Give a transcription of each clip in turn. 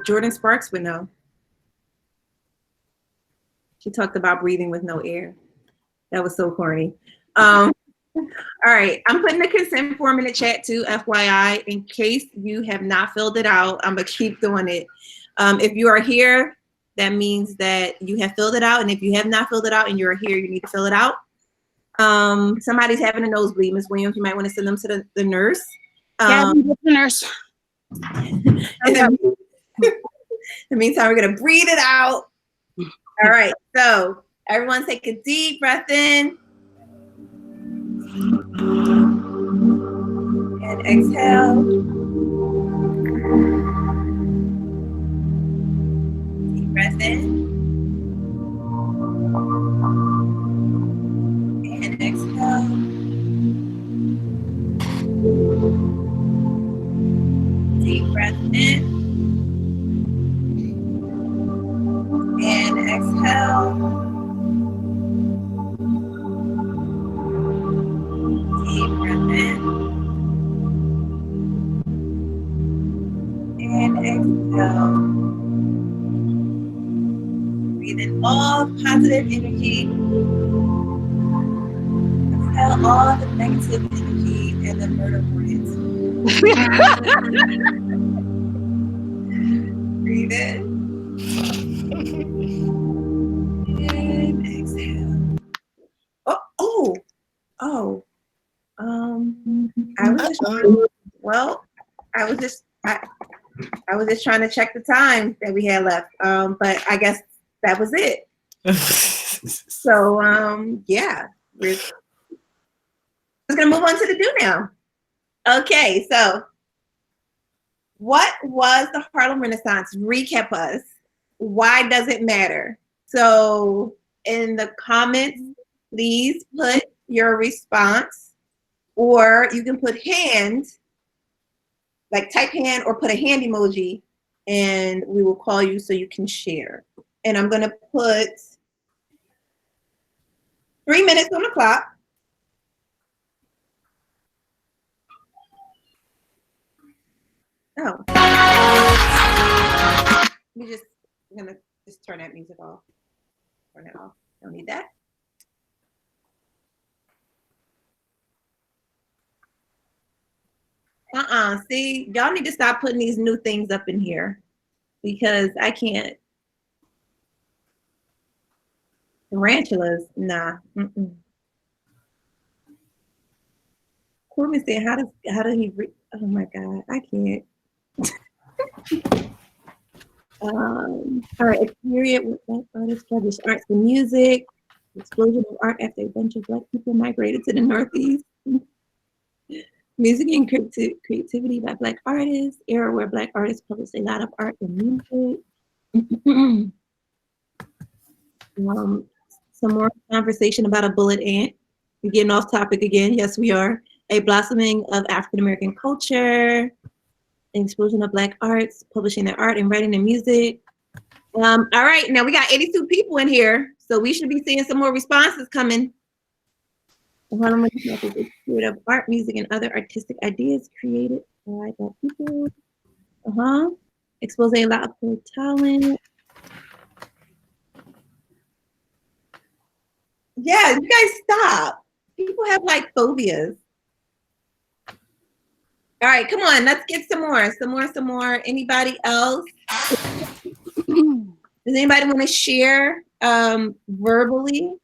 Jordan Sparks would know. She talked about breathing with no air. That was so corny. All right, I'm putting the consent form in the chat too, FYI, in case you have not filled it out. I'm gonna keep doing it. If you are here, that means that you have filled it out, and if you have not filled it out and you're here, you need to fill it out. Somebody's having a nosebleed, Ms. Williams. You might want to send them to the nurse. Yeah, the nurse. In the meantime, we're gonna breathe it out. All right, so everyone take a deep breath in. And exhale. Deep breath in. And exhale. Deep breath in. And exhale. Deep breath in. And exhale. Breathe in all positive energy. Exhale all the negative energy and the vertebrates. Breathe in. And exhale. I was just trying to check the time that we had left. But I guess that was it. So yeah, we're just gonna move on to the do now. Okay, so what was the Harlem Renaissance? Recap us. Why does it matter? So in the comments, please put your response, or you can put hand, like type hand or put a hand emoji, and we will call you so you can share. And I'm gonna put 3 minutes on the clock. Oh. I'm gonna just turn that music off. Turn it off. Don't need that. See, y'all need to stop putting these new things up in here because I can't. Tarantulas, nah. Corbin said, how does he read? Oh my God, I can't. All right, period with Black artists, published arts and music, explosion of art after a bunch of Black people migrated to the Northeast. Music and creativity by Black artists, era where Black artists published a lot of art and music. Some more conversation about a bullet ant. We're getting off topic again. Yes, we are. A blossoming of African-American culture, an explosion of Black arts, publishing their art and writing their music. All right, now we got 82 people in here, so we should be seeing some more responses coming. The Harlem Renaissance is a period of art, music, and other artistic ideas created by Black people. Exposing a lot of their talent. Yeah, you guys stop. People have like phobias. All right, come on, let's get some more. Anybody else? Does anybody want to share verbally?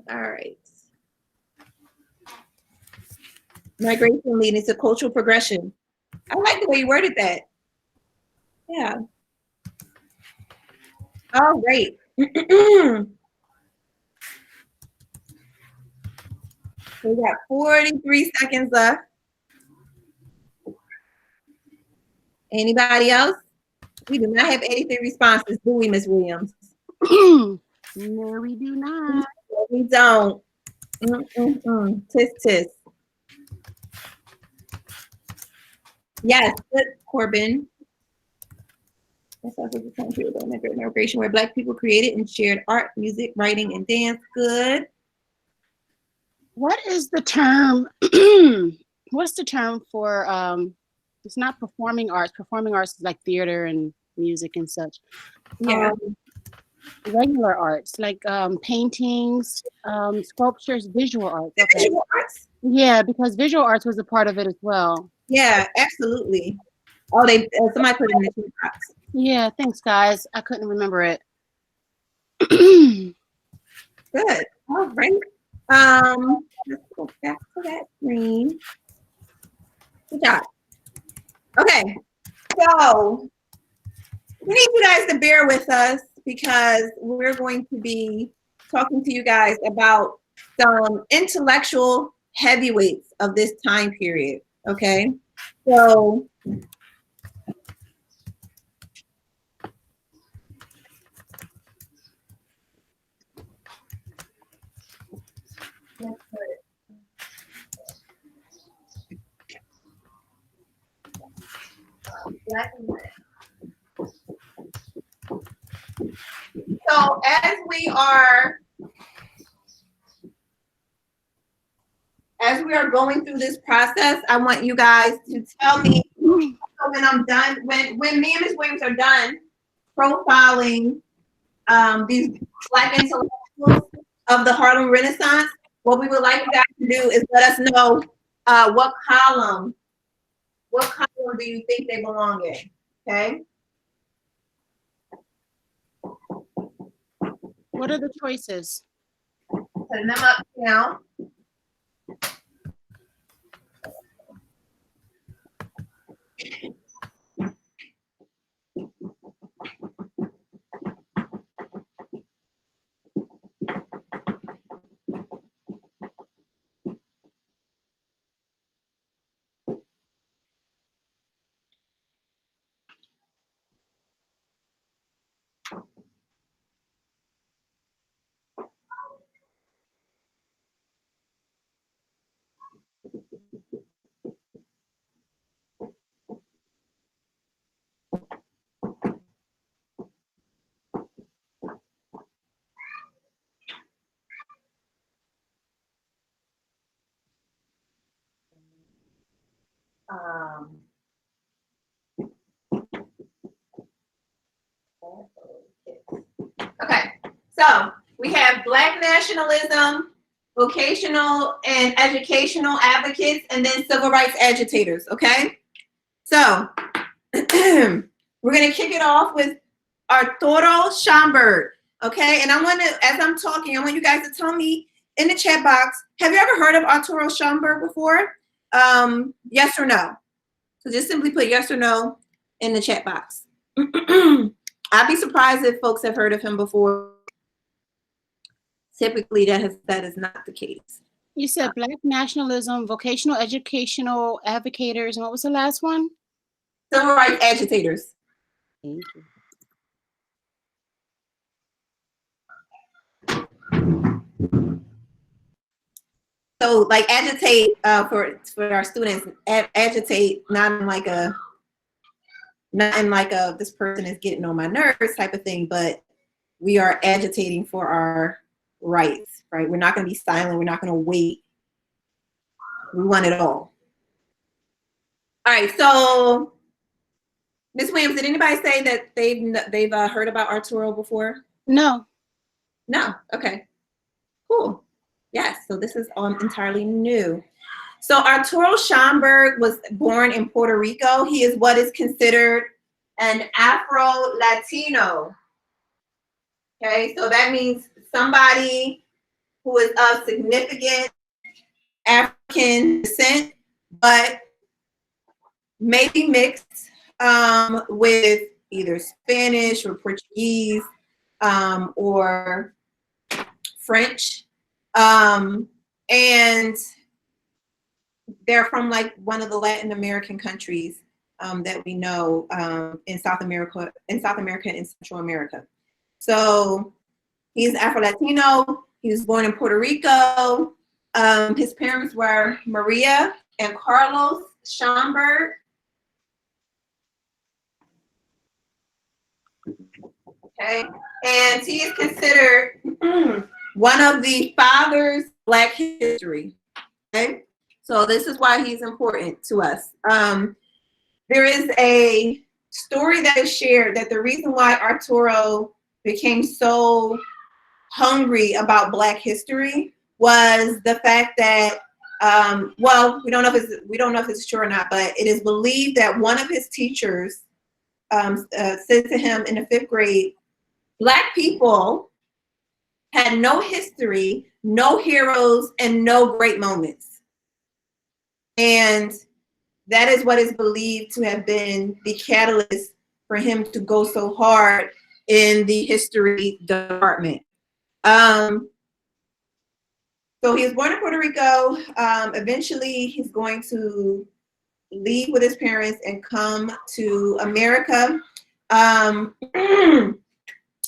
All right. Migration leading to cultural progression. I like the way you worded that. Yeah. All right. We got 43 seconds left. Anybody else? We do not have 83 responses, do we, Ms. Williams? No, we do not. No, we don't. Tis tis. Yes, good, Corbin. That's also the time period of migration where Black people created and shared art, music, writing, and dance. Good. What is the term? What's the term for? It's not performing arts. Performing arts is like theater and music and such. Yeah. Regular arts like paintings, sculptures, visual arts. Okay. Visual arts. Yeah, because visual arts was a part of it as well. Yeah, absolutely. Oh, they somebody put it in the chat box. Yeah, thanks, guys. I couldn't remember it. Good. All right. Let's go back to that screen. Good job. Okay. So we need you guys to bear with us because we're going to be talking to you guys about some intellectual heavyweights of this time period. Okay. So So as we are going through this process, I want you guys to tell me when I'm done, when me and Ms. Williams are done profiling these Black intellectuals of the Harlem Renaissance, what we would like you guys to do is let us know what column do you think they belong in, okay? What are the choices? Putting them up now. Okay, so we have Black Nationalism, Vocational and Educational Advocates, and then Civil Rights Agitators, okay? So we're gonna kick it off with Arturo Shomburg, okay? And I want to, as I'm talking, I want you guys to tell me in the chat box, have you ever heard of Arturo Shomburg before? Yes or no? So just simply put yes or no in the chat box. I'd be surprised if folks have heard of him before. Typically, that is not the case. You said Black Nationalism, Vocational Educational Advocators, and what was the last one? Civil Rights Agitators. Thank you. So, like, agitate for our students. Agitate not in like a this person is getting on my nerves type of thing, but we are agitating for our rights, right? We're not going to be silent. We're not going to wait. We want it all. All right. So, Ms. Williams, did anybody say that they've heard about Arturo before? No. No. Okay. Cool. Yes. So this is entirely new. So Arturo Shomburg was born in Puerto Rico. He is what is considered an Afro-Latino. Okay. So that means somebody who is of significant African descent, but maybe mixed with either Spanish or Portuguese or French. And they're from like one of the Latin American countries that we know in South America and Central America. So he's Afro-Latino. He was born in Puerto Rico. His parents were Maria and Carlos Schomburg. Okay, and he is considered one of the fathers of Black history. Okay, so this is why he's important to us. There is a story that is shared that the reason why Arturo became so hungry about Black history was the fact that, well, we don't know if it's true or not, but it is believed that one of his teachers said to him in the 5th grade, Black people had no history, no heroes, and no great moments. And that is what is believed to have been the catalyst for him to go so hard in the history department. So he was born in Puerto Rico. Eventually, he's going to leave with his parents and come to America.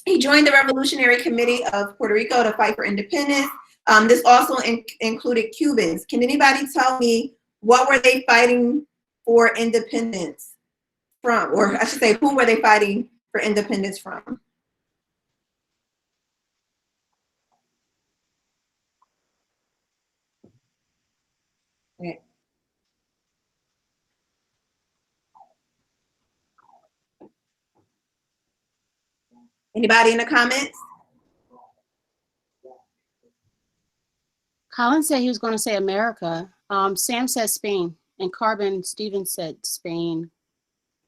He joined the Revolutionary Committee of Puerto Rico to fight for independence. This also included Cubans. Can anybody tell me what were they fighting for independence from? Or I should say, who were they fighting for independence from? Okay. Anybody in the comments? Colin said he was going to say America. Sam said Spain, and Carbon Stevens said Spain.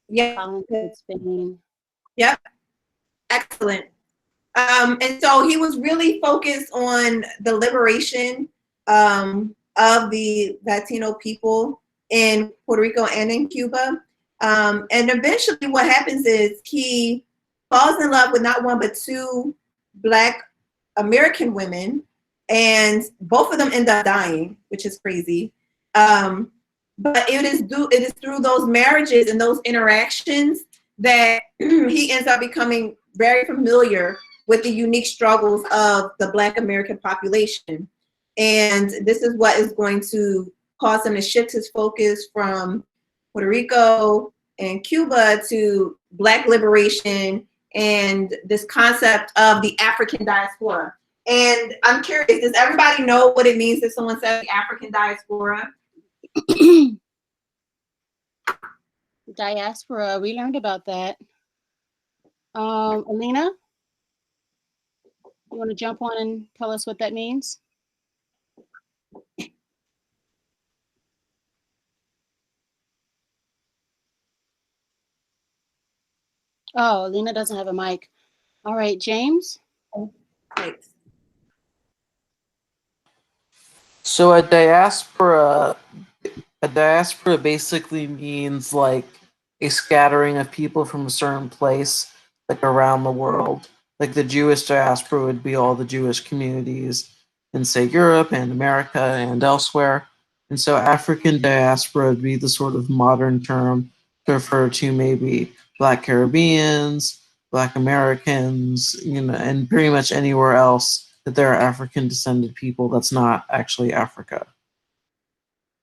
Yeah. Colin said Spain. Yep. Excellent. And so he was really focused on the liberation of the Latino people in Puerto Rico and in Cuba. And eventually what happens is he falls in love with not one but 2 Black American women, and both of them end up dying, which is crazy. But it is through those marriages and those interactions that he ends up becoming very familiar with the unique struggles of the Black American population. And this is what is going to cause him to shift his focus from Puerto Rico and Cuba to Black liberation and this concept of the African diaspora. And I'm curious, does everybody know what it means if someone says the African diaspora? Diaspora, we learned about that. Alina, you want to jump on and tell us what that means? Oh, Alina doesn't have a mic. All right, James. Thanks. So a diaspora basically means like a scattering of people from a certain place, like around the world. Like the Jewish diaspora would be all the Jewish communities in, say, Europe and America and elsewhere. And so African diaspora would be the sort of modern term to refer to maybe Black Caribbeans, Black Americans, and pretty much anywhere else that there are African descended people that's not actually Africa.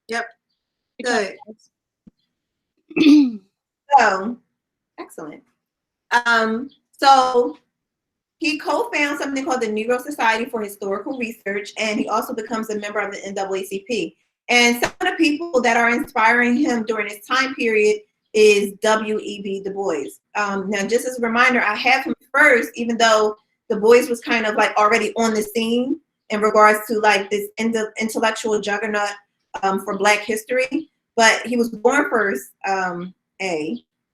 Yep. Good. So, excellent. So he co-founded something called the Negro Society for Historical Research, and he also becomes a member of the NAACP. And some of the people that are inspiring him during this time period is W.E.B. Du Bois. Now, just as a reminder, I have him first, even though Du Bois was kind of like already on the scene in regards to like this intellectual juggernaut for Black history, but he was born first,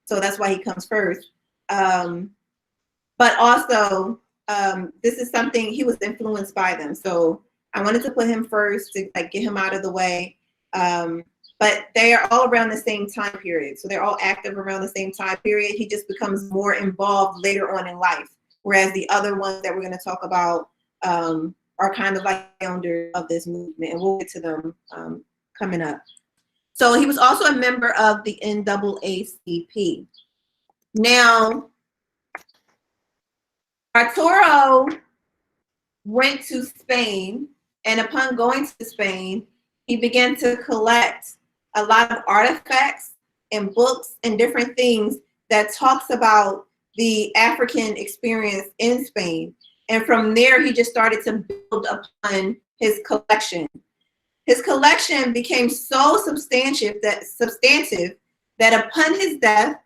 so that's why he comes first. But also, this is something he was influenced by them. So I wanted to put him first to like get him out of the way. But they are all around the same time period. So they're all active around the same time period. He just becomes more involved later on in life. Whereas the other ones that we're going to talk about are kind of like founders of this movement. And we'll get to them coming up. So he was also a member of the NAACP. Now, Arturo went to Spain And upon going to Spain, he began to collect a lot of artifacts and books and different things that talks about the African experience in Spain. And from there, he just started to build upon his collection. His collection became so substantive that upon his death,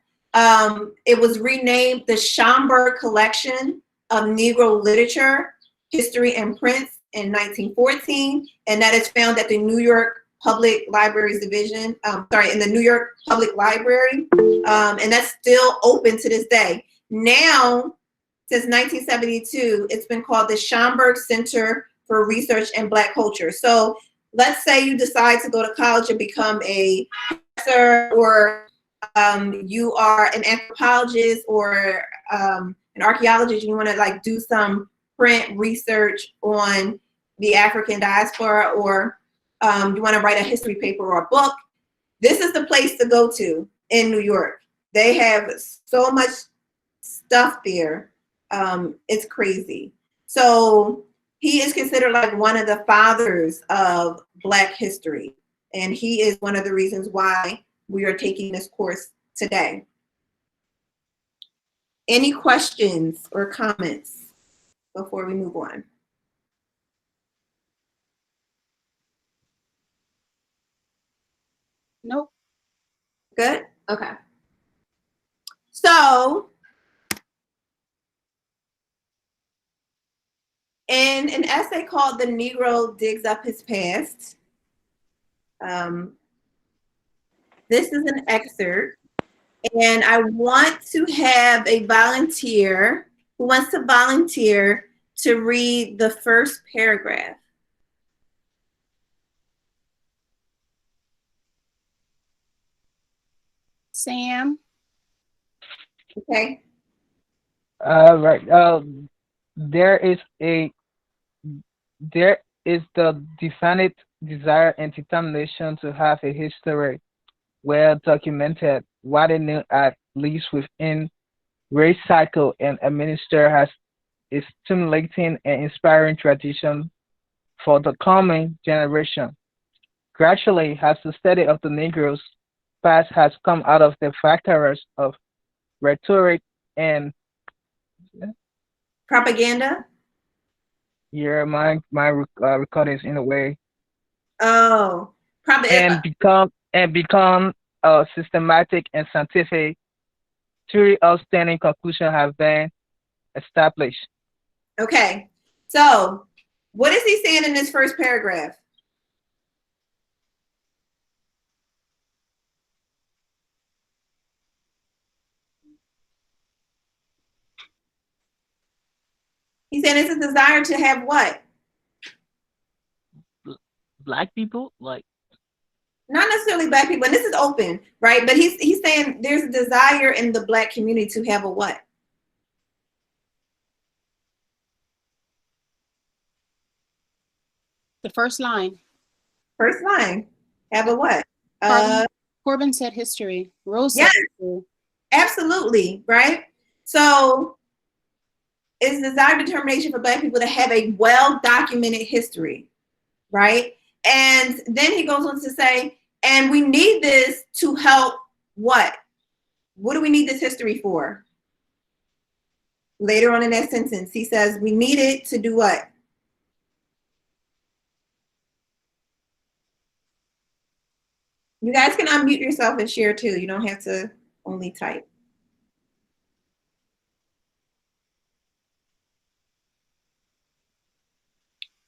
it was renamed the Shomburg Collection of Negro Literature, History, and Prints in 1914, and that is found at the New York Public Libraries Division, in the New York Public Library, and that's still open to this day. Now, since 1972, it's been called the Shomburg Center for Research in Black Culture. So let's say you decide to go to college and become a professor, or you are an anthropologist or an archaeologist, and you want to like do some print research on the African diaspora, or you want to write a history paper or a book, this is the place to go to in New York. They have so much stuff there. It's crazy. So he is considered like one of the fathers of Black history. And he is one of the reasons why we are taking this course today. Any questions or comments before we move on? Nope. Good? Okay. So, in an essay called The Negro Digs Up His Past, this is an excerpt, and I want to have a volunteer who wants to volunteer to read the first paragraph. Sam. Okay. Right. There is the definite desire and determination to have a history well documented, what it knew at least within race cycle, and administer as a stimulating and inspiring tradition for the coming generation. Gradually, as the study of the Negroes past has come out of the factors of rhetoric and Propaganda? yeah, my recording is in a way, Oh, and become systematic and scientific. Three outstanding conclusions have been established. okay. So, what is he saying in this first paragraph? He said it's a desire to have what? Black people, like Not necessarily Black people, and this is open, right? But he's saying there's a desire in the Black community to have a what? The first line. First line. Have a what? Corbin said history. Rose said Yes. history. Absolutely, right? So it's desire determination for Black people to have a well-documented history, right? And then he goes on to say, and we need this to help what? What do we need this history for? Later on in that sentence, he says, we need it to do what? You guys can unmute yourself and share too. You don't have to only type.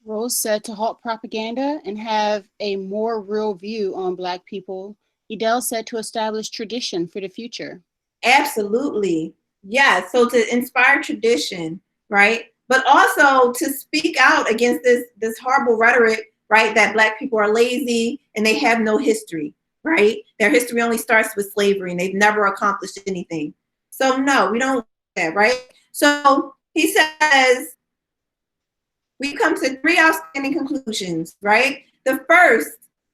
Rose said to halt propaganda and have a more real view on Black people. Edel said to establish tradition for the future. Absolutely. Yeah. So to inspire tradition, right? But also to speak out against this horrible rhetoric, right? That Black people are lazy and they have no history, right? Their history only starts with slavery and they've never accomplished anything. So no, we don't do that, right? So he says, we come to three outstanding conclusions, right? The first,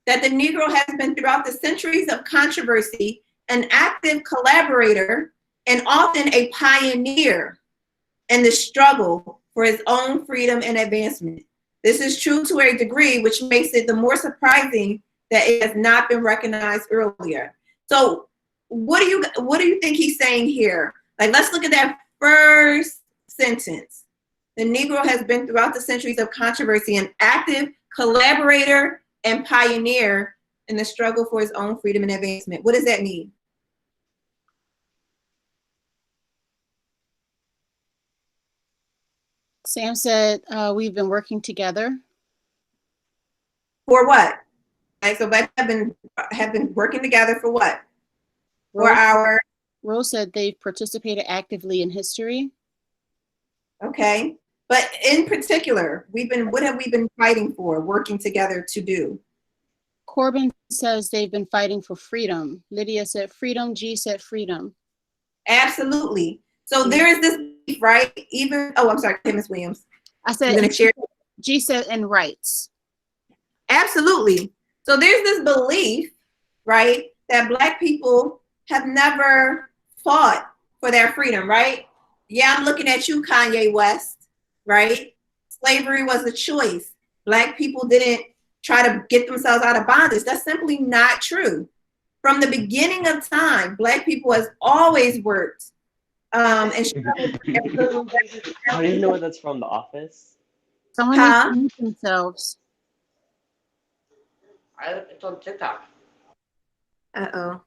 that the Negro has been throughout the centuries of controversy an active collaborator and often a pioneer in the struggle for his own freedom and advancement. This is true to a degree, which makes it the more surprising that it has not been recognized earlier. So what do you think he's saying here? Like, let's look at that first sentence. The Negro has been throughout the centuries of controversy an active collaborator and pioneer in the struggle for his own freedom and advancement. What does that mean? Sam said, we've been working together. For what? Right, so Black have been working together for what? For our. Rose said they've participated actively in history. Okay, but in particular, what have we been fighting for, working together to do? Corbin says they've been fighting for freedom. Lydia said freedom. G said freedom. Absolutely. So there is this beef, right? Even, oh, I'm sorry, Ms. Williams. I said, You're gonna share? G said and rights. Absolutely. So there's this belief, right, that Black people have never fought for their freedom, right? Yeah, I'm looking at you, Kanye West, right? Slavery was a choice. Black people didn't try to get themselves out of bondage. That's simply not true. From the beginning of time, Black people has always worked and struggled. How do you know where that's from? The Office? Someone needs to mute themselves. It's on TikTok. Uh-oh.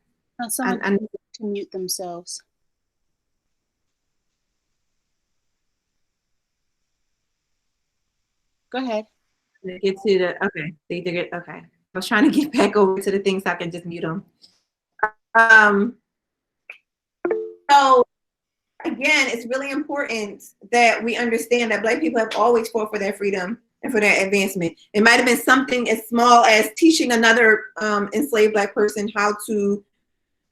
Someone needs to mute themselves. Go ahead. Get to the, okay. Okay. I was trying to get back over to the things so I can just mute them. So again, it's really important that we understand that Black people have always fought for their freedom and for their advancement. It might have been something as small as teaching another enslaved Black person how to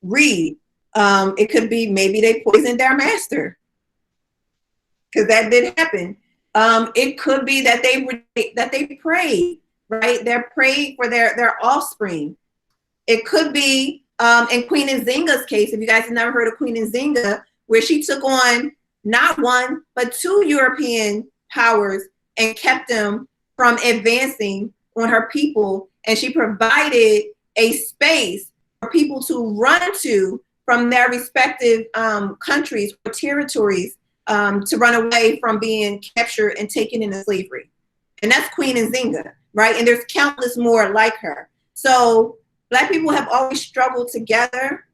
read. It could be maybe they poisoned their master, because that did happen. It could be that they prayed, right? They prayed for their offspring. It could be in Queen Nzinga's case, if you guys have never heard of Queen Nzinga, where she took on not one, but two European powers and kept them from advancing on her people. And she provided a space for people to run to from their respective countries or territories to run away from being captured and taken into slavery. And that's Queen Nzinga, right? And there's countless more like her. So Black people have always struggled together.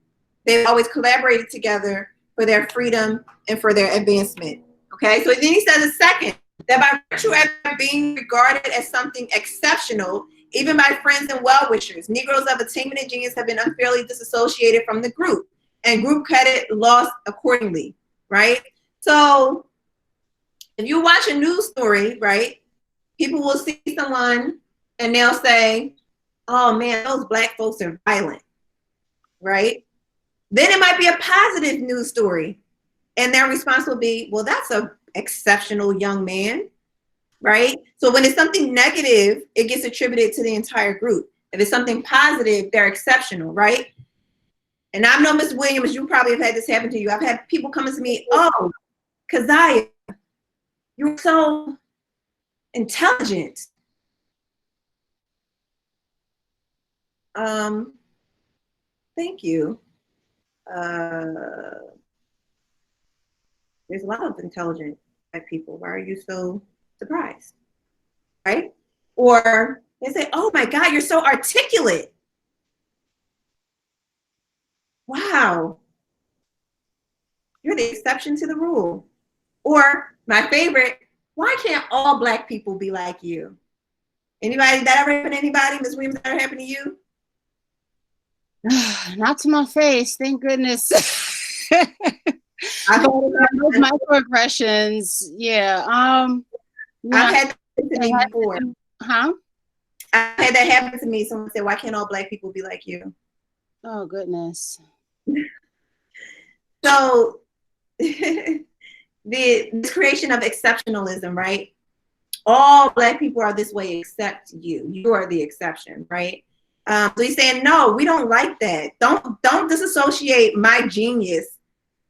They've always collaborated together for their freedom and for their advancement. Okay, so then he says a second, that by virtue of being regarded as something exceptional, even by friends and well-wishers, Negroes of attainment and genius have been unfairly disassociated from the group, and group credit lost accordingly, right? So if you watch a news story, right, people will see someone and they'll say, oh man, those Black folks are violent, right? Then it might be a positive news story. And their response will be, well, that's an exceptional young man, right? So when it's something negative, it gets attributed to the entire group. If it's something positive, they're exceptional, right? And I know, Ms. Williams, you probably have had this happen to you. I've had people coming to me, oh, Keziah, you're so intelligent. Thank you. There's a lot of intelligent Black people. Why are you so surprised? Right? Or they say, oh my God, you're so articulate. Wow. You're the exception to the rule. Or my favorite, why can't all Black people be like you? Anybody, that ever happened to anybody? Ms. Williams, that ever happened to you? Not to my face, thank goodness. I thought those microaggressions, yeah. I've had that to me before. Huh? I had that happen to me. Someone said, why can't all Black people be like you? Oh, goodness. So this creation of exceptionalism, right? All Black people are this way except you. You are the exception, right? So he's saying, no, we don't like that. Don't disassociate my genius.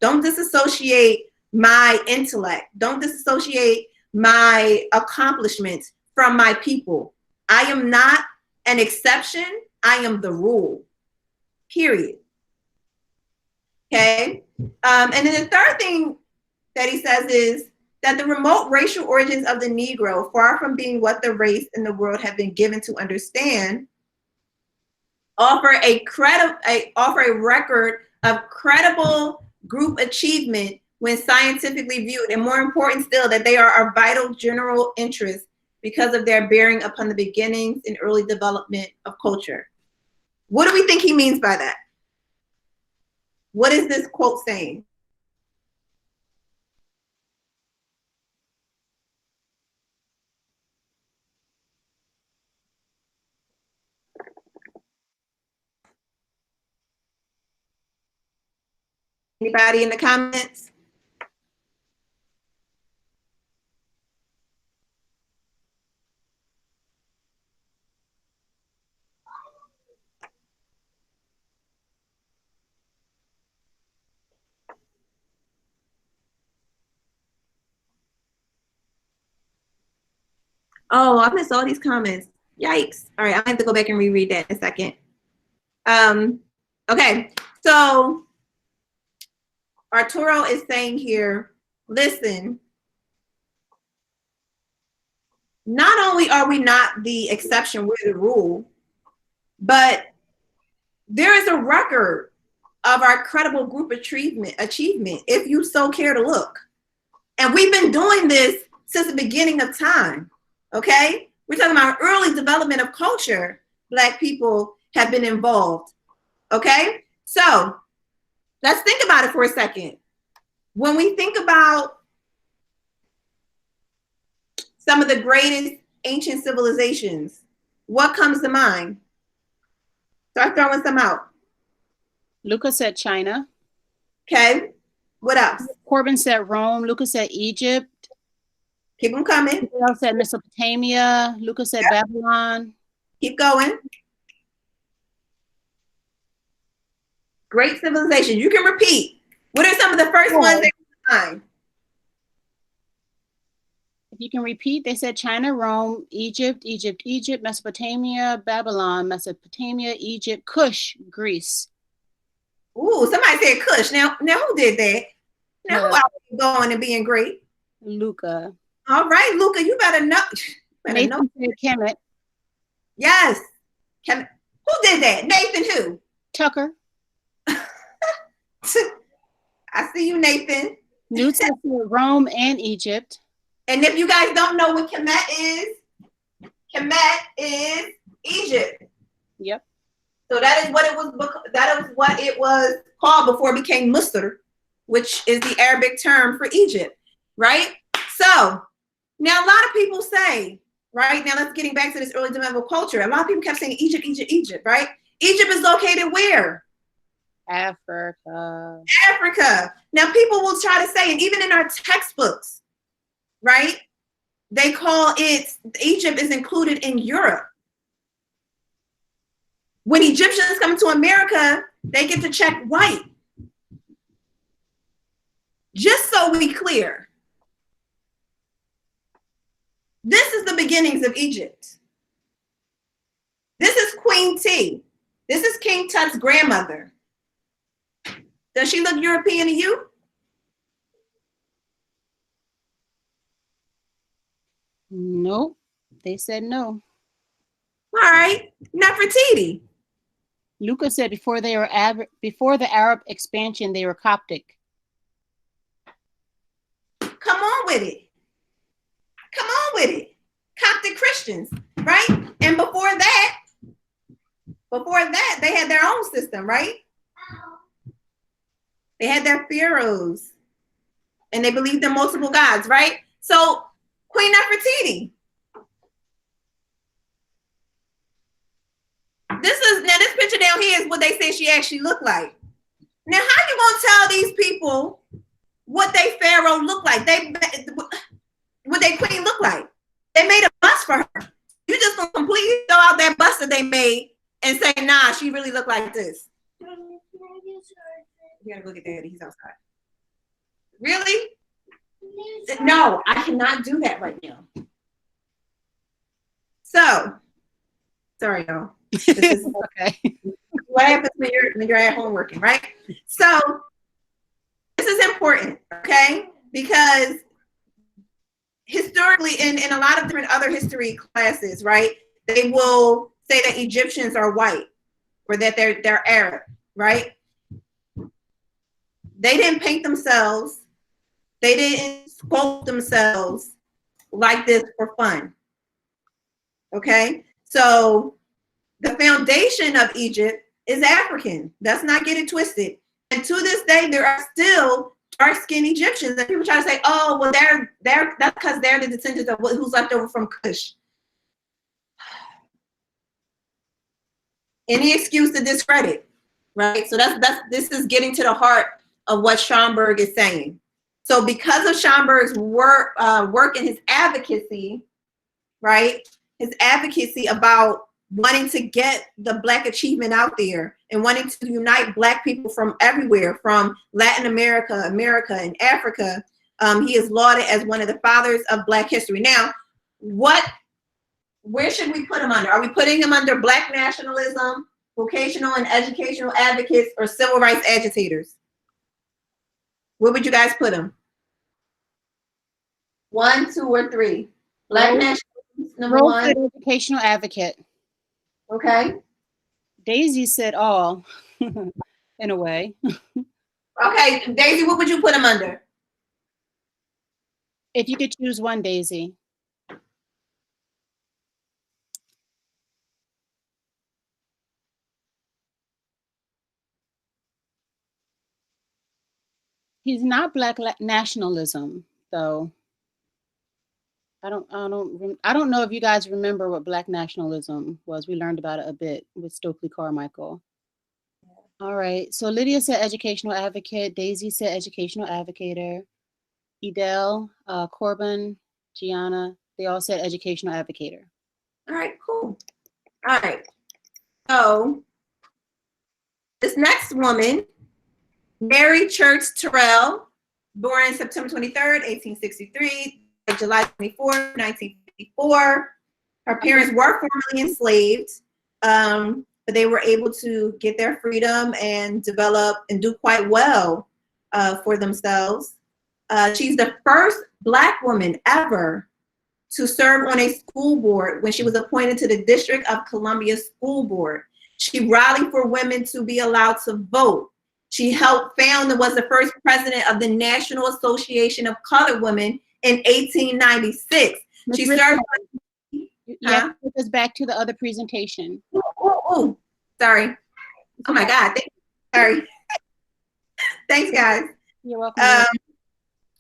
Don't disassociate my intellect. Don't disassociate my accomplishments from my people. I am not an exception. I am the rule. Period. Okay. And then the third thing that he says is that the remote racial origins of the Negro, far from being what the race in the world have been given to understand, offer a record of credible group achievement when scientifically viewed, and more important still, that they are of vital general interest because of their bearing upon the beginnings and early development of culture. What do we think he means by that? What is this quote saying? Anybody in the comments? Oh, I missed all these comments. Yikes. All right, I have to go back and reread that in a second. Okay, so Arturo is saying here, listen, not only are we not the exception, we're the rule, but there is a record of our credible group achievement, if you so care to look. And we've been doing this since the beginning of time, okay? We're talking about early development of culture. Black people have been involved, okay? So let's think about it for a second. When we think about some of the greatest ancient civilizations, what comes to mind? Start throwing some out. Lucas said China. Okay. What else? Corbin said Rome. Lucas said Egypt. Keep them coming. Terrell said Mesopotamia. Lucas said Babylon. Keep going. Great civilization. You can repeat. What are some of the first ones that come to mind? If you can repeat, they said China, Rome, Egypt, Mesopotamia, Babylon, Mesopotamia, Egypt, Kush, Greece. Ooh, somebody said Kush. Now who did that? Now who out there going and being great? Luca. All right, Luca, you better know. Nathan said Kemet. Yes. Who did that? Nathan who? Tucker. I see you, Nathan. Newt said Rome and Egypt. And if you guys don't know what Kemet is Egypt. Yep. So that is what it was. That is what it was called before it became Misr, which is the Arabic term for Egypt, right? So now a lot of people say, right now, let's getting back to this early developmental culture. A lot of people kept saying Egypt, Egypt, right? Egypt is located where? Africa. Now people will try to say, and even in our textbooks, right? They call it, Egypt is included in Europe. When Egyptians come to America, they get to check white. Just so we clear, this is the beginnings of Egypt. This is Queen T. This is King Tut's grandmother. Does she look European to you? Nope. They said no. All right, Nefertiti. Lucas said before the Arab expansion, they were Coptic. Come on with it. Come on with it. Coptic Christians, right? And before that, they had their own system, right? They had their pharaohs, and they believed in multiple gods, right? So Queen Nefertiti. This picture down here is what they say she actually looked like. Now, how you gonna tell these people what they pharaoh looked like? What they queen look like? They made a bust for her. You just gonna completely throw out that bust that they made and say, nah, she really looked like this. You gotta go get daddy, he's outside. Really? No, I cannot do that right now. So, sorry, y'all. This is Okay. what happens when you're at home working, right? So, this is important, okay? Because historically, in a lot of different other history classes, right, they will say that Egyptians are white or that they're Arab, right? They didn't paint themselves. They didn't sculpt themselves like this for fun. Okay? So the foundation of Egypt is African. Let's not get it twisted. And to this day, there are still dark-skinned Egyptians. And people try to say, oh, well, that's because they're the descendants of who's left over from Kush. Any excuse to discredit, right? So this is getting to the heart of what Shomburg is saying. So because of Schomburg's work and his advocacy, right? His advocacy about wanting to get the Black achievement out there and wanting to unite Black people from everywhere, from Latin America, America, and Africa, he is lauded as one of the fathers of Black history. Now, where should we put him under? Are we putting him under Black nationalism, vocational and educational advocates, or civil rights agitators? Where would you guys put him? 1, 2, or 3? Black nationalism, number 1. Educational advocate. Okay. Daisy said all, in a way. Okay, Daisy, what would you put him under? If you could choose one, Daisy. He's not Black nationalism, though. I don't know if you guys remember what Black nationalism was. We learned about it a bit with Stokely Carmichael. All right. So Lydia said educational advocate. Daisy said educational advocator. Edel, Corbin, Gianna, they all said educational advocator. All right, cool. All right. So this next woman, Mary Church Terrell, born September 23rd, 1863, July 24, 1954. Her parents were formerly enslaved, but they were able to get their freedom and develop and do quite well for themselves. She's the first Black woman ever to serve on a school board when she was appointed to the District of Columbia School Board. She rallied for women to be allowed to vote. She helped found and was the first president of the National Association of Colored Women in 1896. She served. Yeah, take us back to the other presentation. Oh, sorry. Oh my God. Sorry. Thanks, guys. You're welcome.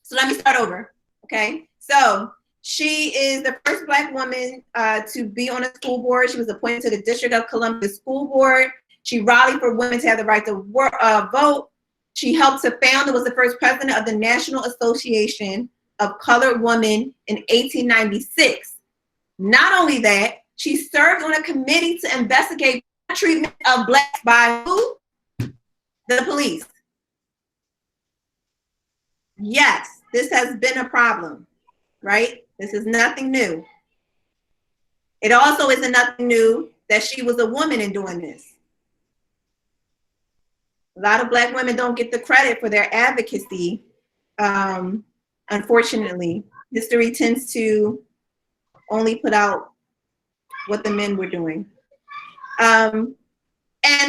So let me start over. Okay. So she is the first Black woman to be on a school board. She was appointed to the District of Columbia School Board. She rallied for women to have the right to vote. She helped to found and was the first president of the National Association of Colored Women in 1896. Not only that, she served on a committee to investigate treatment of Blacks by who? The police. Yes, this has been a problem, right? This is nothing new. It also isn't nothing new that she was a woman in doing this. A lot of Black women don't get the credit for their advocacy. Unfortunately, history tends to only put out what the men were doing. And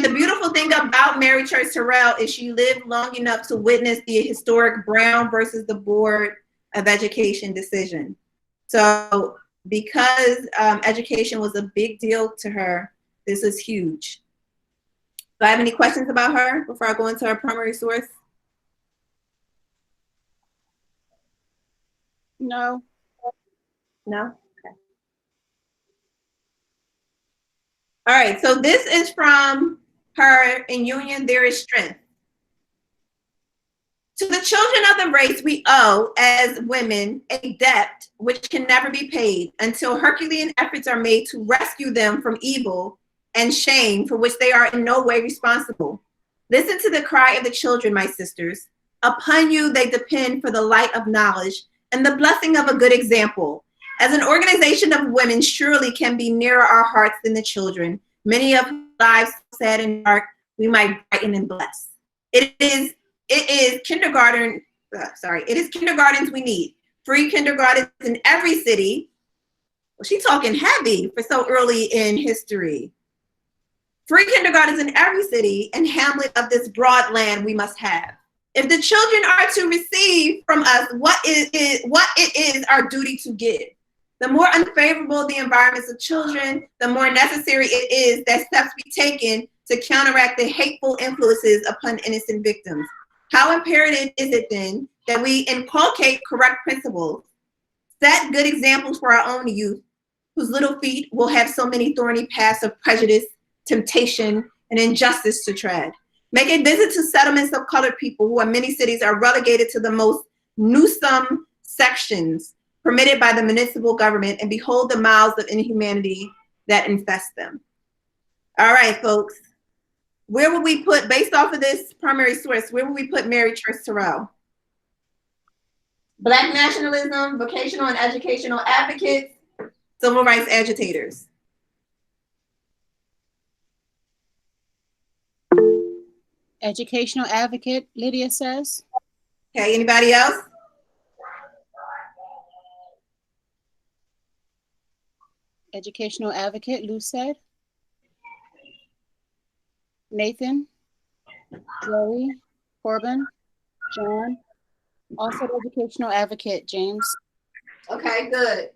the beautiful thing about Mary Church Terrell is she lived long enough to witness the historic Brown versus the Board of Education decision. So because education was a big deal to her, this is huge. Do I have any questions about her before I go into her primary source? No. No? Okay. All right, so this is from her In Union There Is Strength. To the children of the race we owe, as women, a debt which can never be paid until Herculean efforts are made to rescue them from evil and shame for which they are in no way responsible. Listen to the cry of the children, my sisters. Upon you they depend for the light of knowledge and the blessing of a good example. As an organization of women surely can be nearer our hearts than the children, many of whose lives sad and dark, we might brighten and bless. It is kindergartens we need. Free kindergartens in every city. Well, she's talking heavy for so early in history. Free kindergartens in every city and hamlet of this broad land we must have. If the children are to receive from us what it is our duty to give. The more unfavorable the environments of children, the more necessary it is that steps be taken to counteract the hateful influences upon innocent victims. How imperative is it then that we inculcate correct principles, set good examples for our own youth, whose little feet will have so many thorny paths of prejudice, temptation, and injustice to tread. Make a visit to settlements of colored people who in many cities are relegated to the most newsome sections permitted by the municipal government, and behold the mouths of inhumanity that infest them. All right, folks. Where would we put, based off of this primary source, where would we put Mary Church Terrell? Black Nationalism, Vocational and Educational Advocates, Civil Rights Agitators. Educational Advocate, Lydia says. Okay, anybody else? Educational Advocate, Lou said. Nathan, Joey, Corbin, John. Also Educational Advocate, James. Okay, good.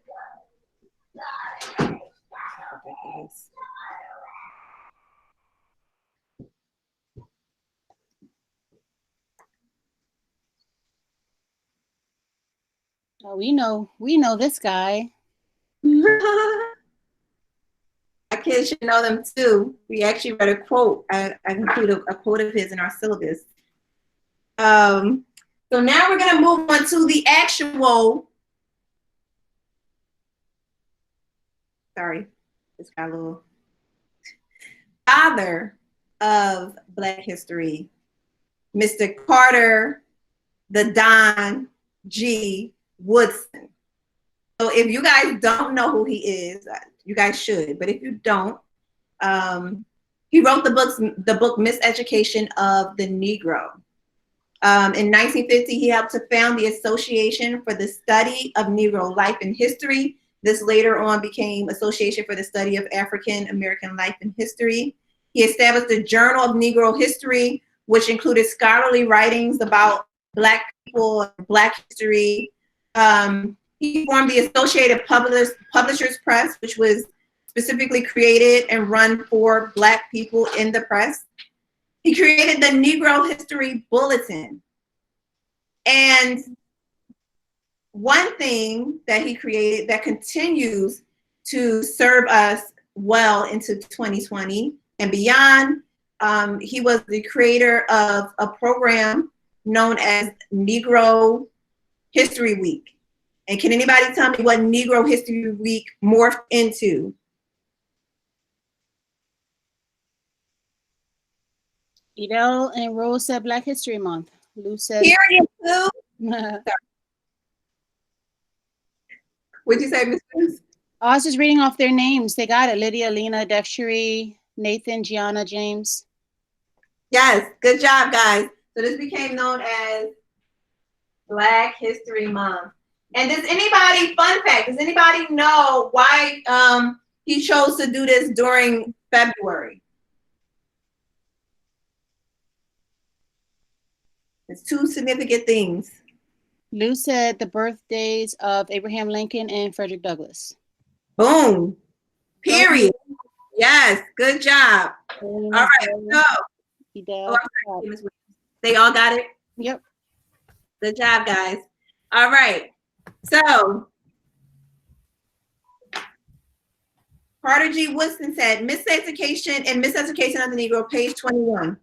Oh, we know this guy. Our kids should know them too. We actually read a quote. I included a quote of his in our syllabus. So now we're gonna move on to the actual, just got a little, father of Black history, Mr. Carter the Don G. Woodson. So if you guys don't know who he is, you guys should, but if you don't, he wrote the book Miseducation of the Negro. In 1950, he helped to found the Association for the Study of Negro Life and History. This later on became Association for the Study of African American Life and History. He established the Journal of Negro History, which included scholarly writings about Black people and Black history. He formed the Associated Publishers Press, which was specifically created and run for Black people in the press. He created the Negro History Bulletin. And one thing that he created that continues to serve us well into 2020 and beyond, he was the creator of a program known as Negro History Week. And can anybody tell me what Negro History Week morphed into? Edel and Rose said Black History Month. Lou said. Period, Lou. What'd you say, Ms. Cruz? I was just reading off their names. They got it. Lydia, Lena, Dexchery, Nathan, Gianna, James. Yes, good job, guys. So this became known as Black History Month. And does anybody, fun fact, does anybody know why he chose to do this during February? It's two significant things. Lou said the birthdays of Abraham Lincoln and Frederick Douglass. Boom. Period. Yes, good job. All right, so. They all got it? Yep. Good job, guys. All right. So, Carter G. Woodson said, Miseducation and Miseducation of the Negro, page 21.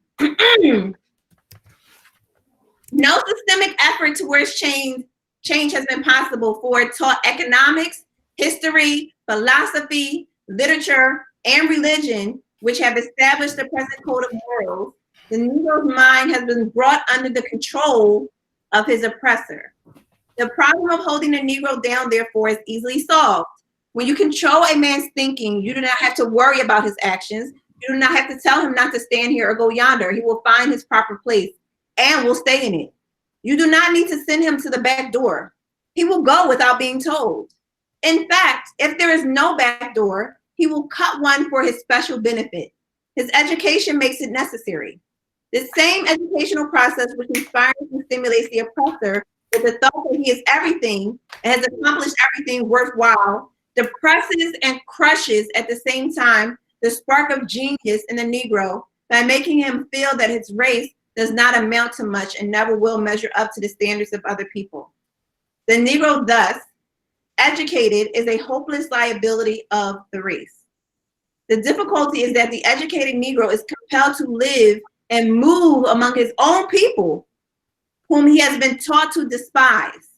No systemic effort towards change has been possible for it taught economics, history, philosophy, literature, and religion, which have established the present code of morals. The Negro's mind has been brought under the control of his oppressor. The problem of holding the Negro down, therefore, is easily solved. When you control a man's thinking, you do not have to worry about his actions. You do not have to tell him not to stand here or go yonder. He will find his proper place and will stay in it. You do not need to send him to the back door. He will go without being told. In fact, if there is no back door, he will cut one for his special benefit. His education makes it necessary. The same educational process which inspires and stimulates the oppressor with the thought that he is everything and has accomplished everything worthwhile, depresses and crushes at the same time the spark of genius in the Negro by making him feel that his race does not amount to much and never will measure up to the standards of other people. The Negro, thus, educated, is a hopeless liability of the race. The difficulty is that the educated Negro is compelled to live and move among his own people, whom he has been taught to despise.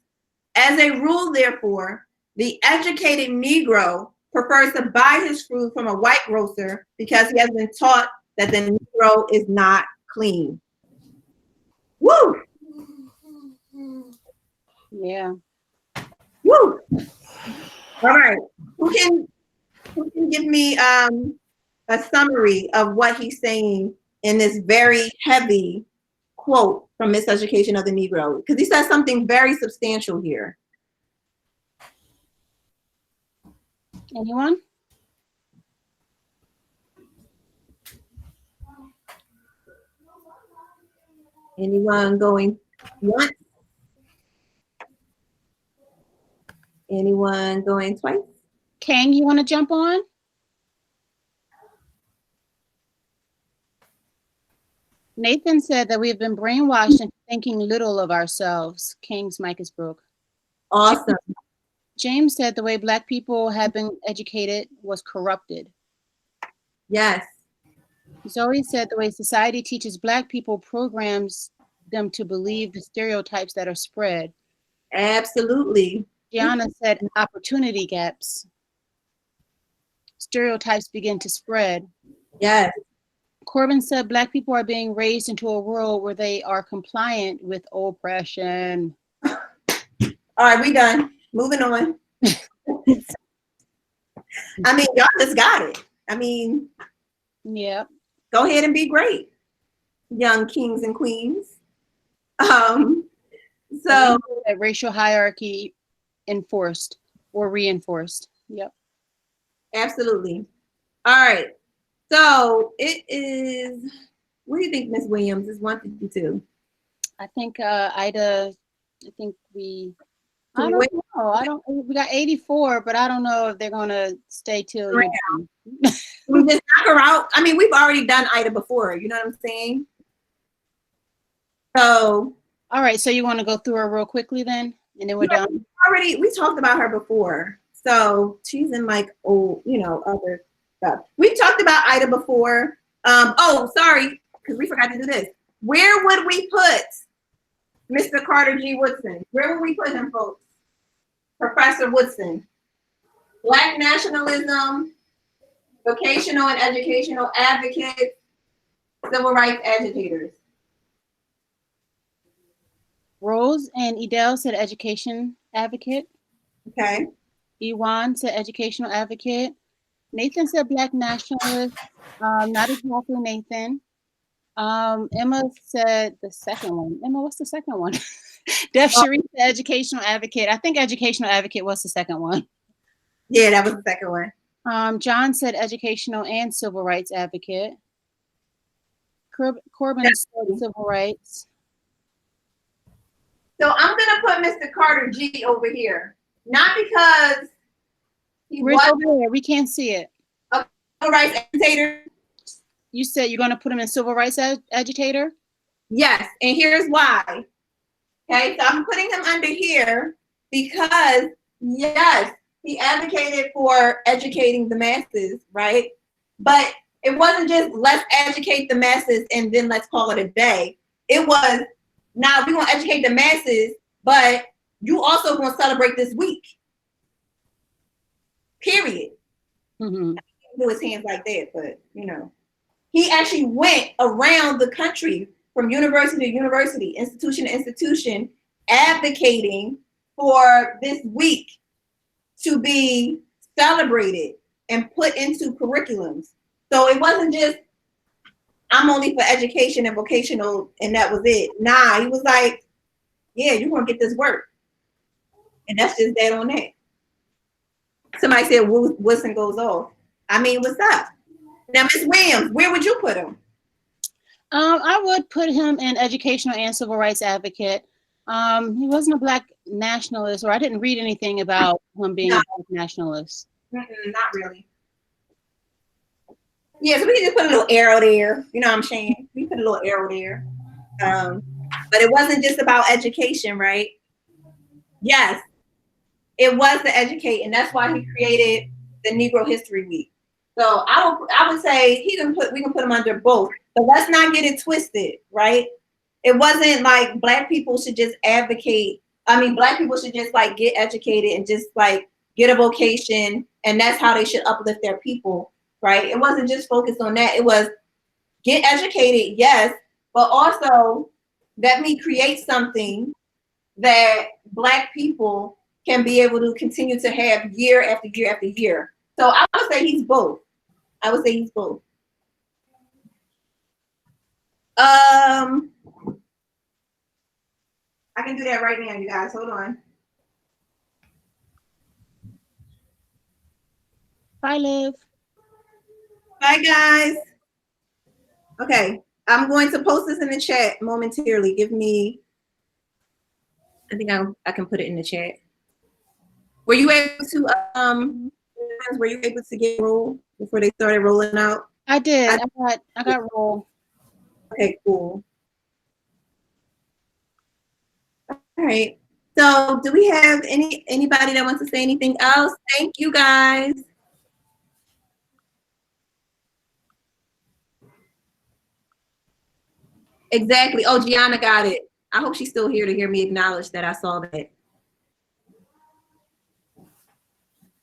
As a rule, therefore, the educated Negro prefers to buy his fruit from a white grocer because he has been taught that the Negro is not clean. Woo! Yeah. Woo! All right. Who can give me a summary of what he's saying in this very heavy quote from Miseducation of the Negro? Because he says something very substantial here. Anyone? Anyone going once? Anyone going twice? Kang, you want to jump on? Nathan said that we have been brainwashed into thinking little of ourselves. Kang's mic is broke. Awesome. James said the way Black people have been educated was corrupted. Yes. Zoe said the way society teaches Black people programs them to believe the stereotypes that are spread. Absolutely. Gianna said opportunity gaps. Stereotypes begin to spread. Yes. Corbin said Black people are being raised into a world where they are compliant with oppression. All right, we done. Moving on. I mean, y'all just got it. I mean, Yeah. go ahead and be great, young kings and queens. So Racial hierarchy enforced or reinforced. Yep. absolutely. All right. So it is, what do you think, Miss Williams? Is 152. I think Ida, I think we I Wait. don't know. I don't. We got 84, but I don't know if they're gonna stay till you're done. We just knock her out. I mean, we've already done Ida before. You know what I'm saying? So. All right. So you want to go through her real quickly then, and then we're done. We talked about her before. So she's in like old, other stuff. We talked about Ida before. Oh, sorry, because we forgot to do this. Where would we put Mr. Carter G. Woodson? Where would we put him, folks? Professor Woodson. Black Nationalism, Vocational and Educational Advocate, Civil Rights Agitators. Rose and Edel said education advocate. Okay. Ewan said educational advocate. Nathan said Black nationalist. Not exactly Nathan. Emma said the second one. Emma, what's the second one? Def Sharif said educational advocate. I think educational advocate was the second one. Yeah, that was the second one. John said educational and civil rights advocate. Corbin said civil rights. So I'm gonna put Mr. Carter G over here, not because he Where's was over there? We can't see it. a civil rights agitator. You said you're gonna put him in civil rights agitator? Yes, and here's why. Okay, so I'm putting him under here because yes, he advocated for educating the masses, right? But it wasn't just let's educate the masses and then let's call it a day. It was, now we're gonna educate the masses, but you also gonna celebrate this week. Period. Mm-hmm. I can't do his hands like that, but he actually went around the country from university to university, institution to institution, advocating for this week to be celebrated and put into curriculums. So it wasn't just, I'm only for education and vocational and that was it. Nah, he was like, yeah, you're gonna get this work. And that's just that on that. Somebody said Woodson goes off. I mean, what's up? Now, Ms. Williams, where would you put him? I would put him in educational and civil rights advocate. He wasn't a Black nationalist, or I didn't read anything about him being a Black nationalist. Not really. Yeah, so we can just put a little arrow there. You know what I'm saying? We put a little arrow there. But it wasn't just about education, right? Yes, it was to educate, and that's why he created the Negro History Week. So I would say we can put him under both. But let's not get it twisted, right? It wasn't like Black people should just advocate. I mean, Black people should just like get educated and just like get a vocation, and that's how they should uplift their people, right? It wasn't just focused on that. It was get educated, yes, but also let me create something that Black people can be able to continue to have year after year after year. So I would say he's both. I would say he's both. I can do that right now, you guys. Hold on. Bye, Liv. Bye, guys. Okay, I'm going to post this in the chat momentarily. Give me, I think I can put it in the chat. Were you able to get rolled before they started rolling out? I did. I got roll. Okay, cool. All right. So do we have anybody that wants to say anything else? Thank you, guys. Exactly. Oh, Gianna got it. I hope she's still here to hear me acknowledge that I saw that.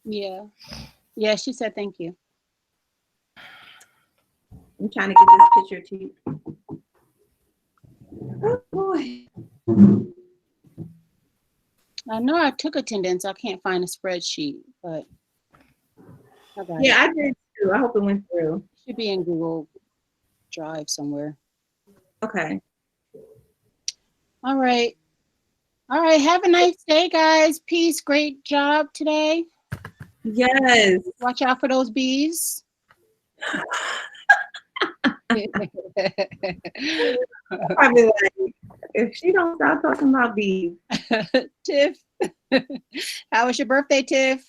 Yeah. Yeah, she said thank you. I'm trying to get this picture to you. Oh, boy. I know I took attendance. I can't find a spreadsheet, but I got it. Yeah, I did too. I hope it went through. It should be in Google Drive somewhere. Okay. All right. All right. Have a nice day, guys. Peace. Great job today. Yes. Watch out for those bees. I'd be like, if she don't stop talking about bees. Tiff. How was your birthday, Tiff?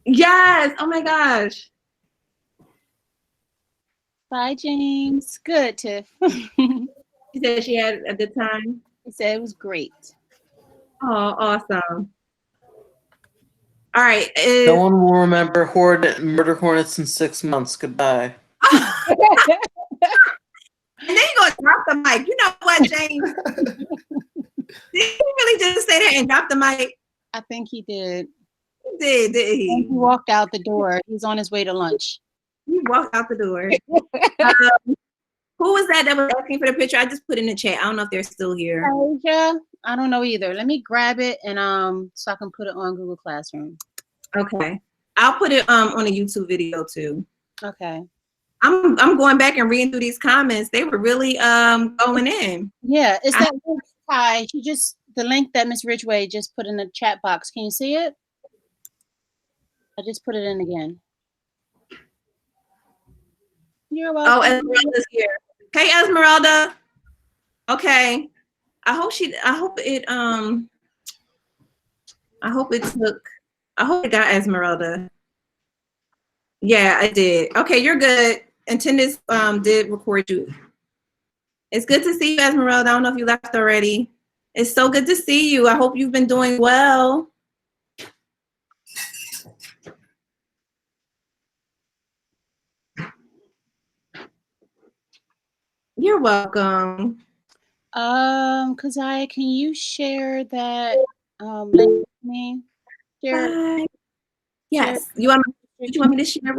Yes. Oh my gosh. Bye, James. Good, Tiff. She said she had a good time. He said it was great. Oh, awesome. All right. No one will remember murder hornets in 6 months. Goodbye. And then you're going to drop the mic. You know what, James? Did he really just say that and drop the mic? I think he did. He did he? And he walked out the door. He's on his way to lunch. He walked out the door. Who was that was asking for the picture? I just put in the chat. I don't know if they're still here. Yeah, I don't know either. Let me grab it and so I can put it on Google Classroom. Okay. I'll put it on a YouTube video too. Okay. I'm going back and reading through these comments. They were really going in. Yeah, it's that link, Ty. The link that Miss Ridgway just put in the chat box. Can you see it? I just put it in again. You're welcome. Oh, Esmeralda's here. Hey, Esmeralda. Okay. I hope it got Esmeralda. Yeah, I did. Okay, you're good. Attendance did record you. It's good to see you, Esmeralda. I don't know if you left already. It's so good to see you. I hope you've been doing well. You're welcome. Kazaya, can you share that link with me? Share. Bye. Yes. You want me to share with